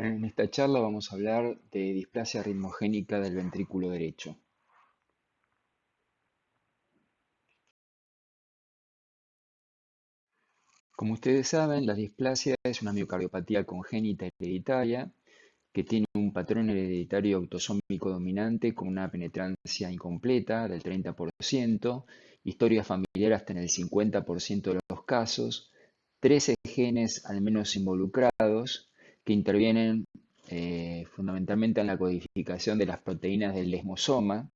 En esta charla vamos a hablar de displasia ritmogénica del ventrículo derecho. Como ustedes saben, la displasia es una miocardiopatía congénita hereditaria que tiene un patrón hereditario autosómico dominante con una penetrancia incompleta del 30%, historia familiar hasta en el 50% de los casos, 13 genes al menos involucrados que intervienen fundamentalmente en la codificación de las proteínas del desmosoma.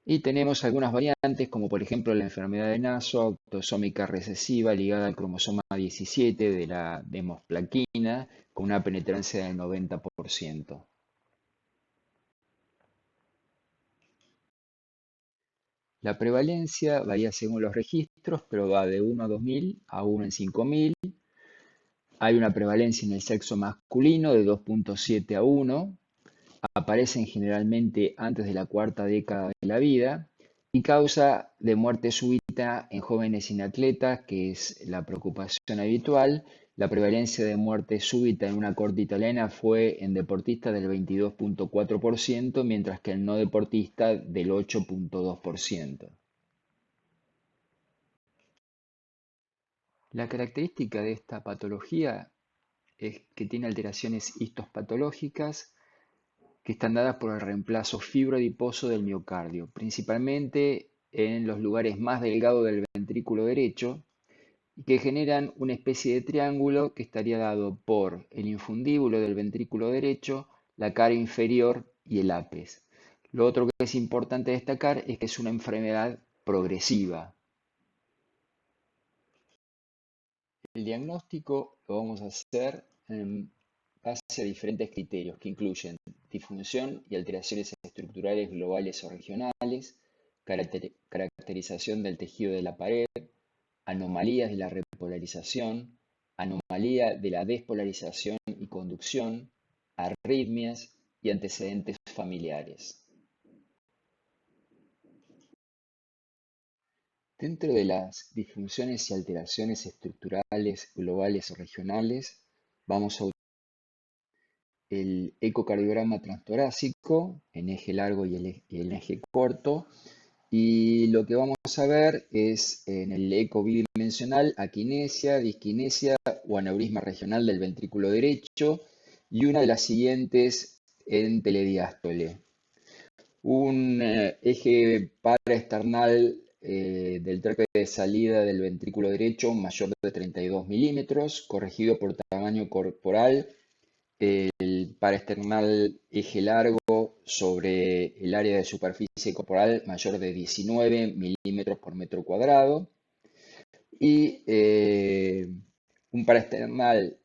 Y tenemos algunas variantes, como por ejemplo la enfermedad de Naso, autosómica recesiva ligada al cromosoma 17 de la demosplaquina, con una penetrancia del 90%. La prevalencia varía según los registros, pero va de 1 a 2000 a 1 en 5000. Hay una prevalencia en el sexo masculino de 2.7 a 1. Aparecen generalmente antes de la cuarta década de la vida y causa de muerte súbita en jóvenes sin atletas, que es la preocupación habitual. La prevalencia de muerte súbita en una corte italiana fue en deportistas del 22.4%, mientras que en no deportista del 8.2%. La característica de esta patología es que tiene alteraciones histopatológicas que están dadas por el reemplazo fibroadiposo del miocardio, principalmente en los lugares más delgados del ventrículo derecho, y que generan una especie de triángulo que estaría dado por el infundíbulo del ventrículo derecho, la cara inferior y el ápex. Lo otro que es importante destacar es que es una enfermedad progresiva. El diagnóstico lo vamos a hacer en base a diferentes criterios que incluyen disfunción y alteraciones estructurales globales o regionales, caracterización del tejido de la pared, anomalías de la repolarización, anomalía de la despolarización y conducción, arritmias y antecedentes familiares. Dentro de las disfunciones y alteraciones estructurales globales o regionales, vamos a el ecocardiograma transtorácico en eje largo y el eje corto. Y lo que vamos a ver es en el eco bidimensional aquinesia, disquinesia o aneurisma regional del ventrículo derecho y una de las siguientes en telediástole. Un eje paraesternal del tracto de salida del ventrículo derecho mayor de 32 milímetros, corregido por tamaño corporal, el paraesternal eje largo sobre el área de superficie corporal mayor de 19 milímetros por metro cuadrado y un paraesternal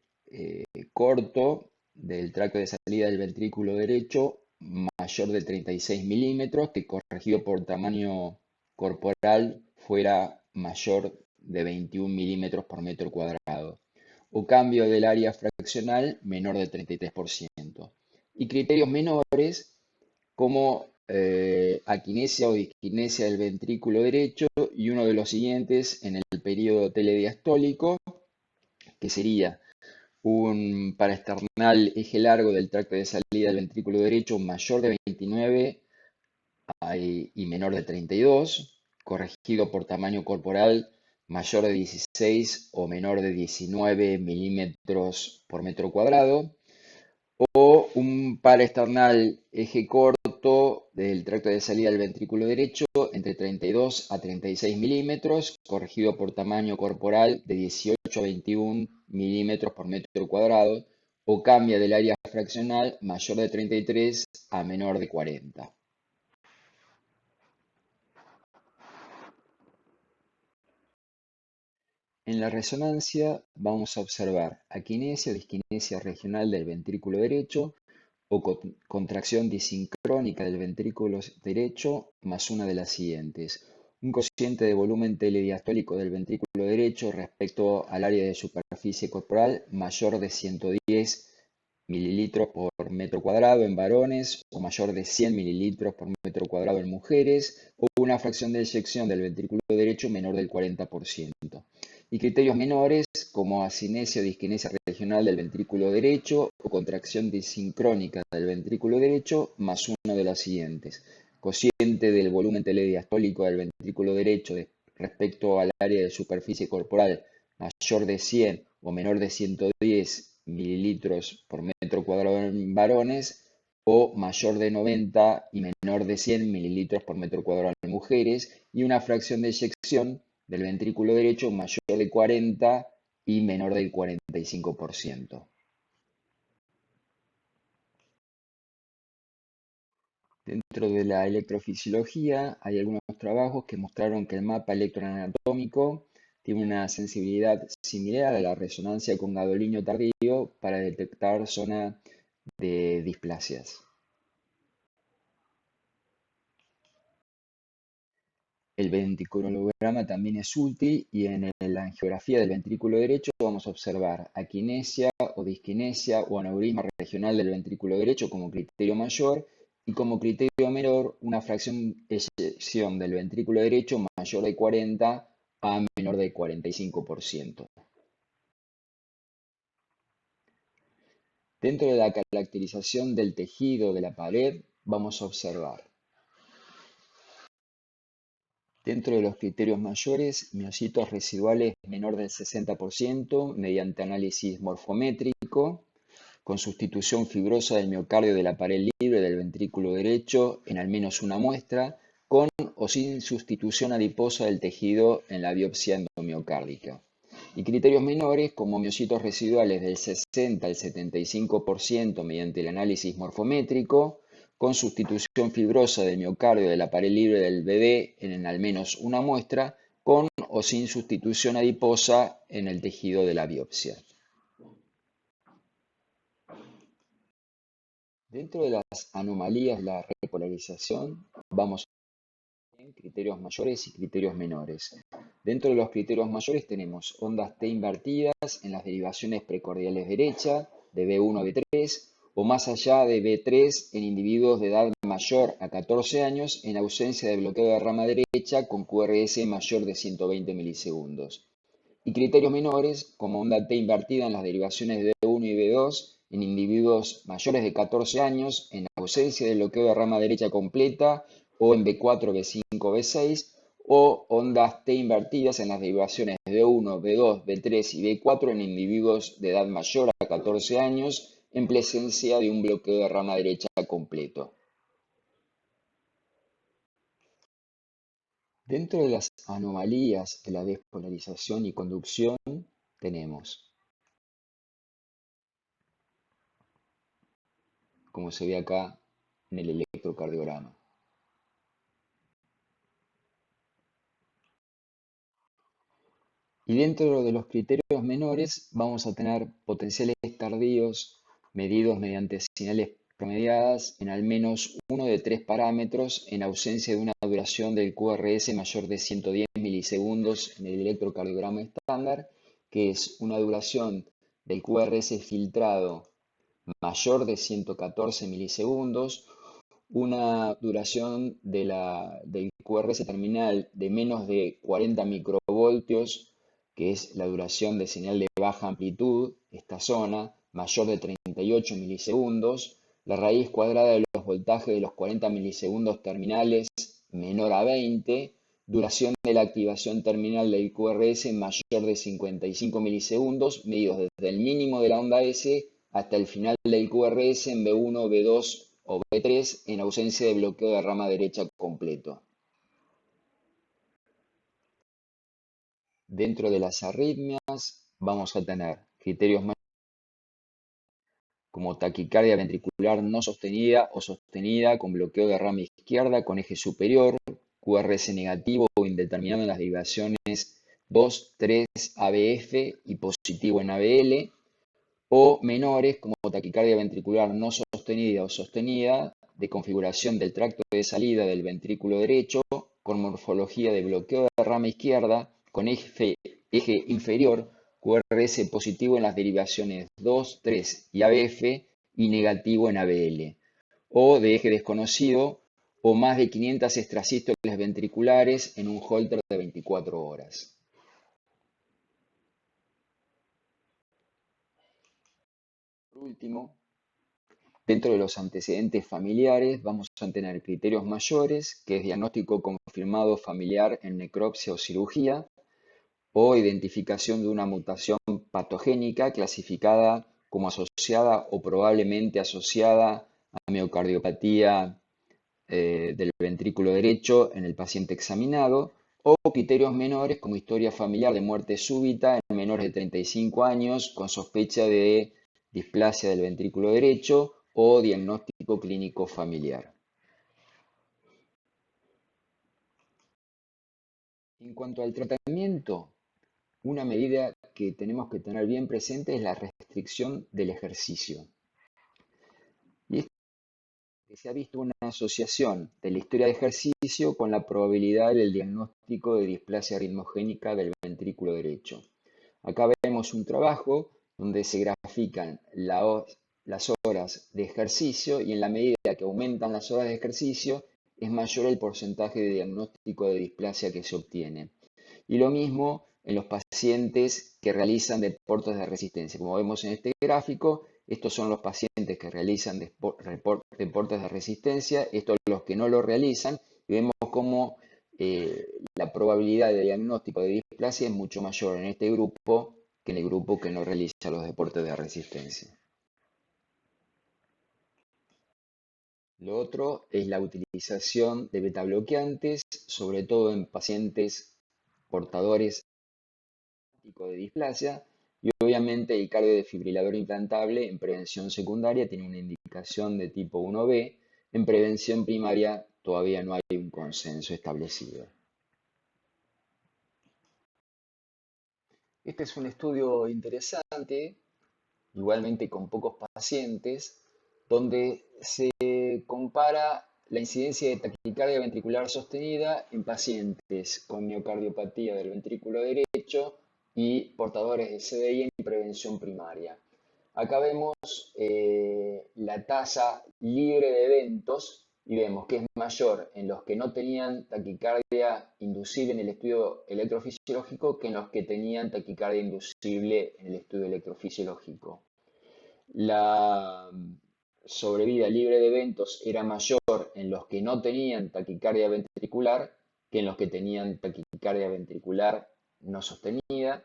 corto del tracto de salida del ventrículo derecho mayor de 36 milímetros que corregido por tamaño corporal fuera mayor de 21 milímetros por metro cuadrado o cambio del área fraccional menor del 33%. Y criterios menores como aquinesia o disquinesia del ventrículo derecho y uno de los siguientes en el periodo telediastólico, que sería un paraesternal eje largo del tracto de salida del ventrículo derecho mayor de 29 y menor de 32, corregido por tamaño corporal mayor de 16 o menor de 19 milímetros por metro cuadrado, o un paraesternal eje corto del tracto de salida del ventrículo derecho entre 32 a 36 milímetros, corregido por tamaño corporal de 18 a 21 milímetros por metro cuadrado, o cambia del área fraccional mayor de 33 a menor de 40. En la resonancia vamos a observar aquinesia o disquinesia regional del ventrículo derecho o contracción disincrónica del ventrículo derecho más una de las siguientes. Un cociente de volumen telediastólico del ventrículo derecho respecto al área de superficie corporal mayor de 110 mililitros por metro cuadrado en varones o mayor de 100 mililitros por metro cuadrado en mujeres o una fracción de eyección del ventrículo derecho menor del 40%. y criterios menores como asinesia o disquinesia regional del ventrículo derecho o contracción disincrónica del ventrículo derecho más uno de los siguientes. Cociente del volumen telediastólico del ventrículo derecho respecto al área de superficie corporal mayor de 100 o menor de 110 mililitros por metro cuadrado en varones o mayor de 90 y menor de 100 mililitros por metro cuadrado en mujeres, y una fracción de eyección del ventrículo derecho mayor de 40 y menor del 45%. Dentro de la electrofisiología hay algunos trabajos que mostraron que el mapa electroanatómico tiene una sensibilidad similar a la resonancia con gadolinio tardío para detectar zona de displasias. El ventriculograma también es útil y en la angiografía del ventrículo derecho vamos a observar aquinesia o disquinesia o aneurisma regional del ventrículo derecho como criterio mayor y como criterio menor una fracción de eyección del ventrículo derecho mayor de 40 a menor de 45%. Dentro de la caracterización del tejido de la pared vamos a observar dentro de los criterios mayores, miocitos residuales menor del 60% mediante análisis morfométrico, con sustitución fibrosa del miocardio de la pared libre del ventrículo derecho en al menos una muestra, con o sin sustitución adiposa del tejido en la biopsia endomiocárdica. Y criterios menores como miocitos residuales del 60 al 75% mediante el análisis morfométrico, con sustitución fibrosa del miocardio de la pared libre del BD en al menos una muestra, con o sin sustitución adiposa en el tejido de la biopsia. Dentro de las anomalías de la repolarización, vamos a ver criterios mayores y criterios menores. Dentro de los criterios mayores tenemos ondas T invertidas en las derivaciones precordiales derecha, de B1 a B3, o más allá de B3 en individuos de edad mayor a 14 años en ausencia de bloqueo de rama derecha con QRS mayor de 120 milisegundos. Y criterios menores, como onda T invertida en las derivaciones de B1 y B2 en individuos mayores de 14 años en ausencia de bloqueo de rama derecha completa o en B4, B5, B6, o ondas T invertidas en las derivaciones de B1, B2, B3 y B4 en individuos de edad mayor a 14 años en presencia de un bloqueo de rama derecha completo. Dentro de las anomalías de la despolarización y conducción tenemos, como se ve acá en el electrocardiograma. Y dentro de los criterios menores vamos a tener potenciales tardíos medidos mediante señales promediadas en al menos uno de 3 parámetros en ausencia de una duración del QRS mayor de 110 milisegundos en el electrocardiograma estándar, que es una duración del QRS filtrado mayor de 114 milisegundos, una duración del QRS terminal de menos de 40 microvoltios, que es la duración de señal de baja amplitud, esta zona, mayor de 38 milisegundos, la raíz cuadrada de los voltajes de los 40 milisegundos terminales menor a 20, duración de la activación terminal del QRS mayor de 55 milisegundos, medidos desde el mínimo de la onda S hasta el final del QRS en B1, B2 o B3 en ausencia de bloqueo de rama derecha completo. Dentro de las arritmias vamos a tener criterios como taquicardia ventricular no sostenida o sostenida con bloqueo de rama izquierda con eje superior, QRS negativo o indeterminado en las derivaciones 2, 3, ABF y positivo en ABL, o menores como taquicardia ventricular no sostenida o sostenida de configuración del tracto de salida del ventrículo derecho con morfología de bloqueo de rama izquierda con eje inferior, QRS positivo en las derivaciones 2, 3 y ABF y negativo en ABL, o de eje desconocido o más de 500 extrasístoles ventriculares en un holter de 24 horas. Por último, dentro de los antecedentes familiares vamos a tener criterios mayores, que es diagnóstico confirmado familiar en necropsia o cirugía, o identificación de una mutación patogénica clasificada como asociada o probablemente asociada a miocardiopatía del ventrículo derecho en el paciente examinado, o criterios menores como historia familiar de muerte súbita en menores de 35 años con sospecha de displasia del ventrículo derecho o diagnóstico clínico familiar. En cuanto al tratamiento, una medida que tenemos que tener bien presente es la restricción del ejercicio. Y es que se ha visto una asociación de la historia de ejercicio con la probabilidad del diagnóstico de displasia ritmogénica del ventrículo derecho. Acá vemos un trabajo donde se grafican las horas de ejercicio y en la medida que aumentan las horas de ejercicio es mayor el porcentaje de diagnóstico de displasia que se obtiene. Y lo mismo en los pacientes que realizan deportes de resistencia. Como vemos en este gráfico, estos son los pacientes que realizan deportes de resistencia, estos los que no lo realizan, y vemos cómo la probabilidad de diagnóstico de displasia es mucho mayor en este grupo que en el grupo que no realiza los deportes de resistencia. Lo otro es la utilización de betabloqueantes, sobre todo en pacientes portadores de displasia, y obviamente el cardiodefibrilador implantable en prevención secundaria tiene una indicación de tipo 1B, en prevención primaria todavía no hay un consenso establecido. Este es un estudio interesante, igualmente con pocos pacientes, donde se compara la incidencia de taquicardia ventricular sostenida en pacientes con miocardiopatía del ventrículo derecho y portadores de CDI en prevención primaria. Acá vemos la tasa libre de eventos y vemos que es mayor en los que no tenían taquicardia inducible en el estudio electrofisiológico que en los que tenían taquicardia inducible en el estudio electrofisiológico. La sobrevida libre de eventos era mayor en los que no tenían taquicardia ventricular que en los que tenían taquicardia ventricular no sostenida.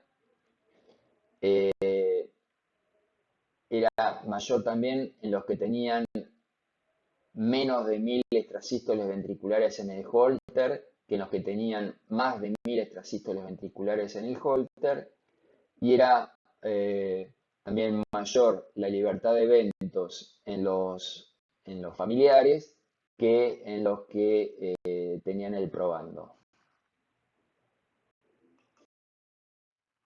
Era mayor también en los que tenían menos de 1000 extrasístoles ventriculares en el Holter que en los que tenían más de 1000 extrasístoles ventriculares en el Holter, y era también mayor la libertad de eventos en los familiares que en los que tenían el probando.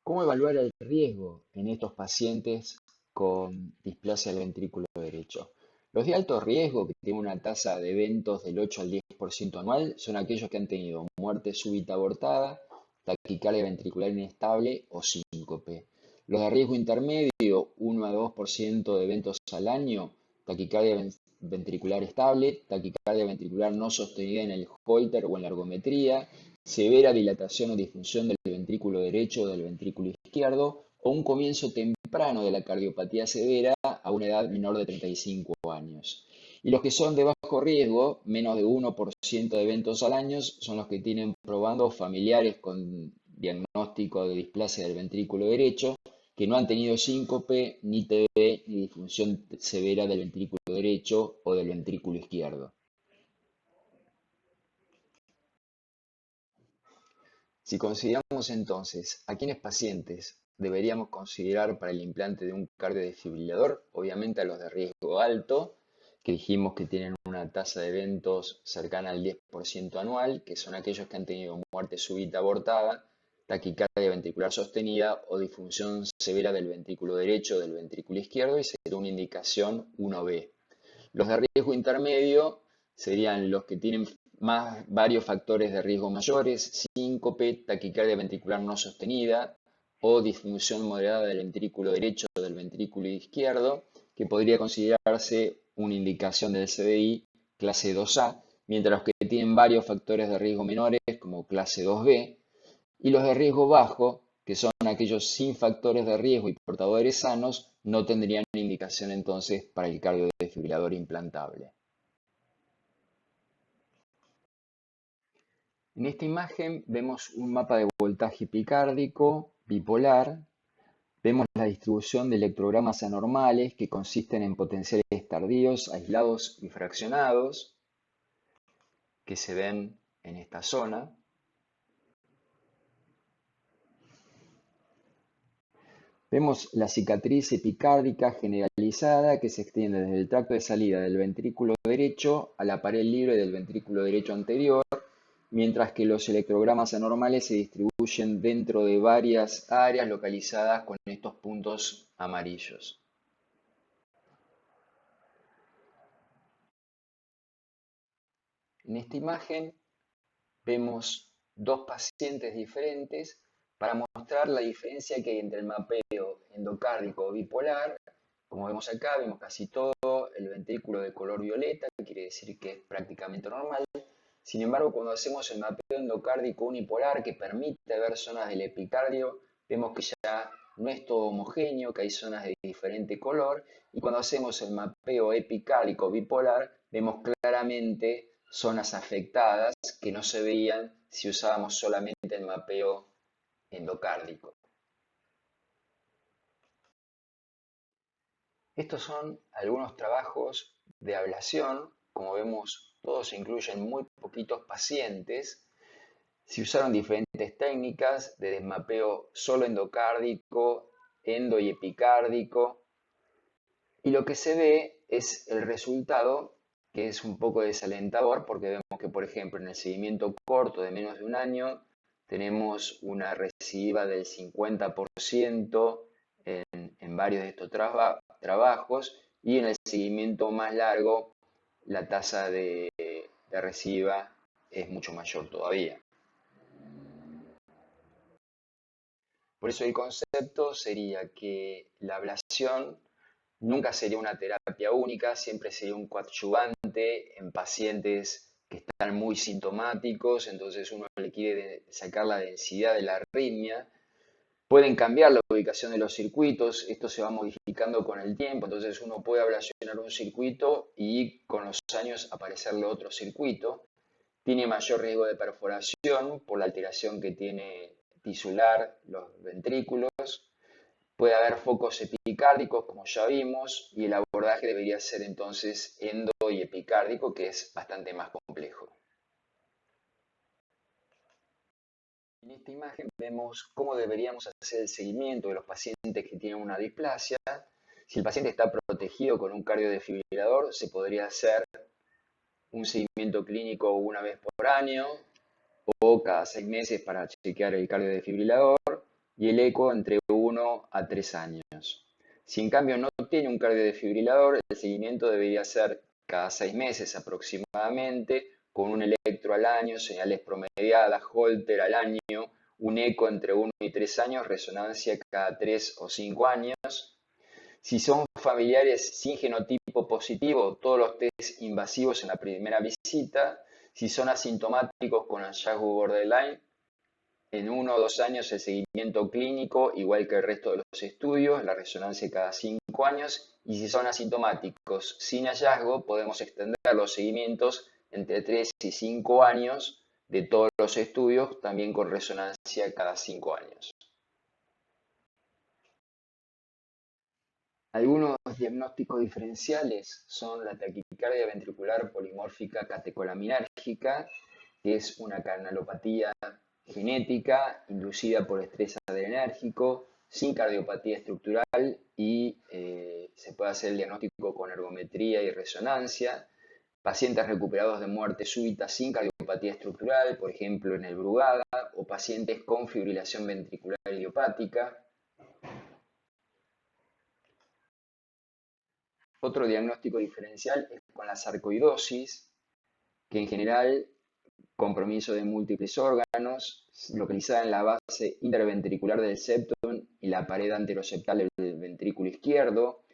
¿Cómo evaluar el riesgo en estos pacientes con displasia del ventrículo derecho? Los de alto riesgo, que tienen una tasa de eventos del 8 al 10% anual, son aquellos que han tenido muerte súbita abortada, taquicardia ventricular inestable o síncope. Los de riesgo intermedio, 1 a 2% de eventos al año, taquicardia ventricular estable, taquicardia ventricular no sostenida en el Holter o en la ergometría, severa dilatación o disfunción del ventrículo derecho o del ventrículo izquierdo, o un comienzo temprano de la cardiopatía severa a una edad menor de 35 años. Y los que son de bajo riesgo, menos de 1% de eventos al año, son los que tienen probando familiares con diagnóstico de displasia del ventrículo derecho, que no han tenido síncope, ni TB, ni disfunción severa del ventrículo derecho o del ventrículo izquierdo. Si consideramos entonces a quiénes pacientes deberíamos considerar para el implante de un cardiodefibrilador, obviamente a los de riesgo alto, que dijimos que tienen una tasa de eventos cercana al 10% anual, que son aquellos que han tenido muerte súbita abortada, taquicardia ventricular sostenida o disfunción severa del ventrículo derecho o del ventrículo izquierdo, y sería una indicación 1B. Los de riesgo intermedio serían los que tienen varios factores de riesgo mayores, síncope, taquicardia ventricular no sostenida o disfunción moderada del ventrículo derecho o del ventrículo izquierdo, que podría considerarse una indicación del CDI clase 2A, mientras los que tienen varios factores de riesgo menores como clase 2B, y los de riesgo bajo que son aquellos sin factores de riesgo y portadores sanos, no tendrían indicación entonces para el cardiodesfibrilador implantable. En esta imagen vemos un mapa de voltaje epicárdico bipolar. Vemos la distribución de electrogramas anormales que consisten en potenciales tardíos, aislados y fraccionados, que se ven en esta zona. Vemos la cicatriz epicárdica generalizada que se extiende desde el tracto de salida del ventrículo derecho a la pared libre del ventrículo derecho anterior, mientras que los electrogramas anormales se distribuyen dentro de varias áreas localizadas con estos puntos amarillos. En esta imagen vemos dos pacientes diferentes para mostrar la diferencia que hay entre el mapeo endocárdico bipolar. Como vemos acá, vemos casi todo el ventrículo de color violeta, que quiere decir que es prácticamente normal. Sin embargo, cuando hacemos el mapeo endocárdico unipolar, que permite ver zonas del epicardio, vemos que ya no es todo homogéneo, que hay zonas de diferente color. Y cuando hacemos el mapeo epicárdico bipolar, vemos claramente zonas afectadas que no se veían si usábamos solamente el mapeo endocárdico. Estos son algunos trabajos de ablación. Como vemos, todos incluyen muy poquitos pacientes. Se usaron diferentes técnicas de desmapeo solo endocárdico, endo y epicárdico. Y lo que se ve es el resultado, que es un poco desalentador, porque vemos que, por ejemplo, en el seguimiento corto de menos de un año, tenemos una recidiva del 50% en varios de estos trabajos, y en el seguimiento más largo, la tasa de recidiva es mucho mayor todavía. Por eso el concepto sería que la ablación nunca sería una terapia única, siempre sería un coadyuvante en pacientes que están muy sintomáticos, entonces uno le quiere sacar la densidad de la arritmia. Pueden cambiar la ubicación de los circuitos, esto se va modificando con el tiempo, entonces uno puede ablacionar un circuito y con los años aparecerle otro circuito. Tiene mayor riesgo de perforación por la alteración que tiene tisular los ventrículos. Puede haber focos epicárdicos, como ya vimos, y el abordaje debería ser entonces endo y epicárdico, que es bastante más complejo. En esta imagen vemos cómo deberíamos hacer el seguimiento de los pacientes que tienen una displasia. Si el paciente está protegido con un cardiodesfibrilador, se podría hacer un seguimiento clínico una vez por año o cada 6 meses para chequear el cardiodesfibrilador, y el eco entre 1 a 3 años. Si en cambio no tiene un cardiodesfibrilador, el seguimiento debería ser cada 6 meses aproximadamente, con un electro al año, señales promediadas, Holter al año, un eco entre 1 y 3 años, resonancia cada 3 o 5 años. Si son familiares sin genotipo positivo, todos los test invasivos en la primera visita. Si son asintomáticos con hallazgo borderline, en 1 o 2 años el seguimiento clínico, igual que el resto de los estudios, la resonancia cada 5 años. Y si son asintomáticos sin hallazgo, podemos extender los seguimientos entre 3 y 5 años de todos los estudios, también con resonancia cada 5 años. Algunos diagnósticos diferenciales son la taquicardia ventricular polimórfica catecolaminérgica, que es una cardiopatía genética inducida por estrés adrenérgico, sin cardiopatía estructural, y se puede hacer el diagnóstico con ergometría y resonancia. Pacientes recuperados de muerte súbita sin cardiopatía estructural, por ejemplo en el Brugada, o pacientes con fibrilación ventricular idiopática. Otro diagnóstico diferencial es con la sarcoidosis, que en general compromiso de múltiples órganos, localizada en la base interventricular del septum y la pared anteroseptal del ventrículo izquierdo,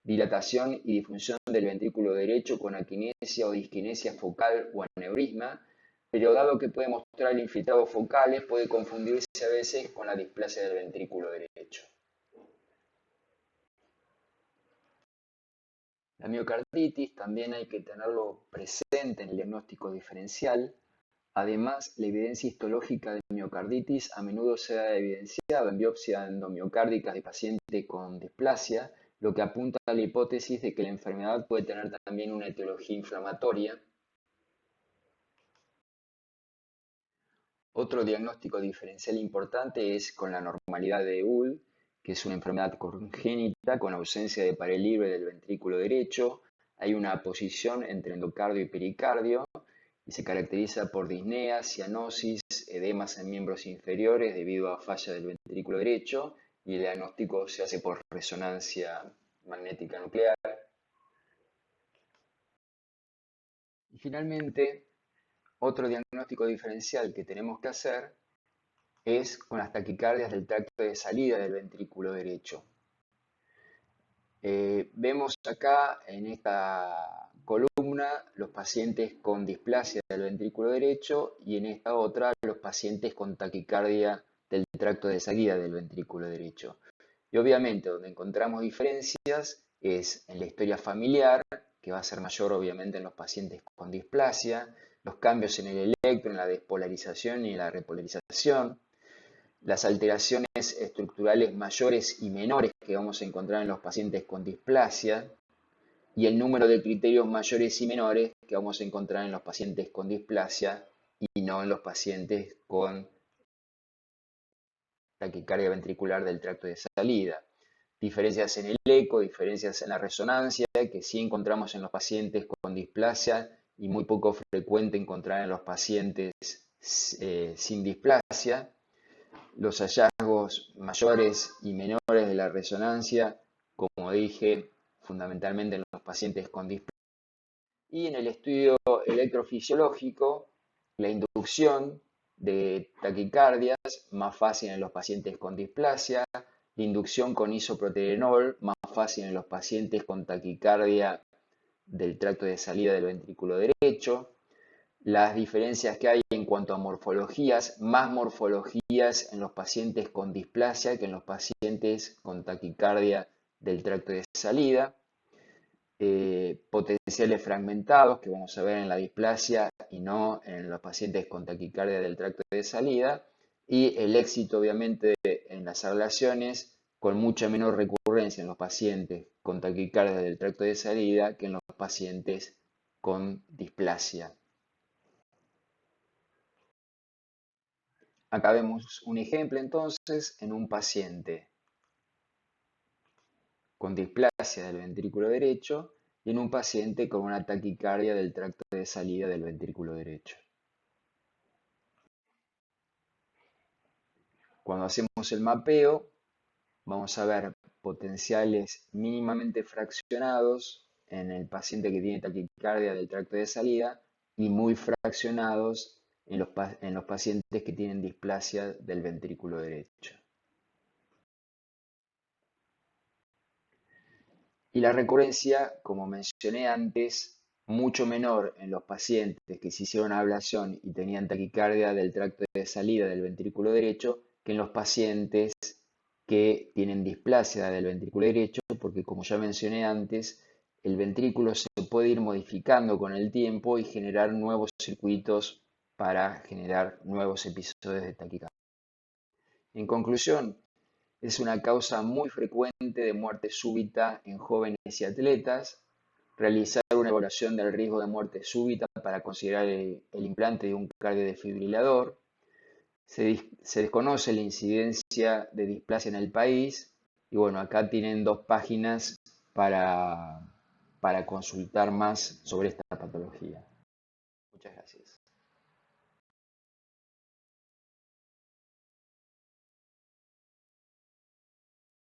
dilatación y disfunción del ventrículo derecho con aquinesia o disquinesia focal o aneurisma, pero dado que puede mostrar infiltrados focales, puede confundirse a veces con la displasia del ventrículo derecho. La miocarditis también hay que tenerlo presente en el diagnóstico diferencial. Además, la evidencia histológica de miocarditis a menudo se ha evidenciado en biopsias endomiocárdicas de pacientes con displasia, lo que apunta a la hipótesis de que la enfermedad puede tener también una etiología inflamatoria. Otro diagnóstico diferencial importante es con la normalidad de Uhl, que es una enfermedad congénita con ausencia de pared libre del ventrículo derecho. Hay una posición entre endocardio y pericardio y se caracteriza por disnea, cianosis, edemas en miembros inferiores debido a falla del ventrículo derecho, y el diagnóstico se hace por resonancia magnética nuclear. Y finalmente, otro diagnóstico diferencial que tenemos que hacer es con las taquicardias del tracto de salida del ventrículo derecho. Vemos acá en esta columna los pacientes con displasia del ventrículo derecho y en esta otra los pacientes con taquicardia del tracto de salida del ventrículo derecho. Y obviamente donde encontramos diferencias es en la historia familiar, que va a ser mayor obviamente en los pacientes con displasia, los cambios en el electro, en la despolarización y la repolarización, las alteraciones estructurales mayores y menores que vamos a encontrar en los pacientes con displasia y el número de criterios mayores y menores que vamos a encontrar en los pacientes con displasia y no en los pacientes con taquicardia ventricular del tracto de salida. Diferencias en el eco, diferencias en la resonancia que sí encontramos en los pacientes con displasia y muy poco frecuente encontrar en los pacientes sin displasia. Los hallazgos mayores y menores de la resonancia, como dije, fundamentalmente en los pacientes con displasia. Y en el estudio electrofisiológico, la inducción de taquicardias, más fácil en los pacientes con displasia, la inducción con isoproterenol, más fácil en los pacientes con taquicardia del tracto de salida del ventrículo derecho, las diferencias que hay en cuanto a morfologías, más morfologías en los pacientes con displasia que en los pacientes con taquicardia del tracto de salida, potenciales fragmentados que vamos a ver en la displasia y no en los pacientes con taquicardia del tracto de salida, y el éxito obviamente en las ablaciones con mucha menor recurrencia en los pacientes con taquicardia del tracto de salida que en los pacientes con displasia. Acá vemos un ejemplo entonces en un paciente con displasia del ventrículo derecho y en un paciente con una taquicardia del tracto de salida del ventrículo derecho. Cuando hacemos el mapeo, vamos a ver potenciales mínimamente fraccionados en el paciente que tiene taquicardia del tracto de salida y muy fraccionados en los pacientes que tienen displasia del ventrículo derecho. Y la recurrencia, como mencioné antes, mucho menor en los pacientes que se hicieron ablación y tenían taquicardia del tracto de salida del ventrículo derecho que en los pacientes que tienen displasia del ventrículo derecho, porque como ya mencioné antes, el ventrículo se puede ir modificando con el tiempo y generar nuevos circuitos para generar nuevos episodios de taquicardia. En conclusión, es una causa muy frecuente de muerte súbita en jóvenes y atletas. Realizar una evaluación del riesgo de muerte súbita para considerar el implante de un cardiodefibrilador. Se desconoce la incidencia de displasia en el país. Y bueno, acá tienen dos páginas para consultar más sobre esta patología. Muchas gracias.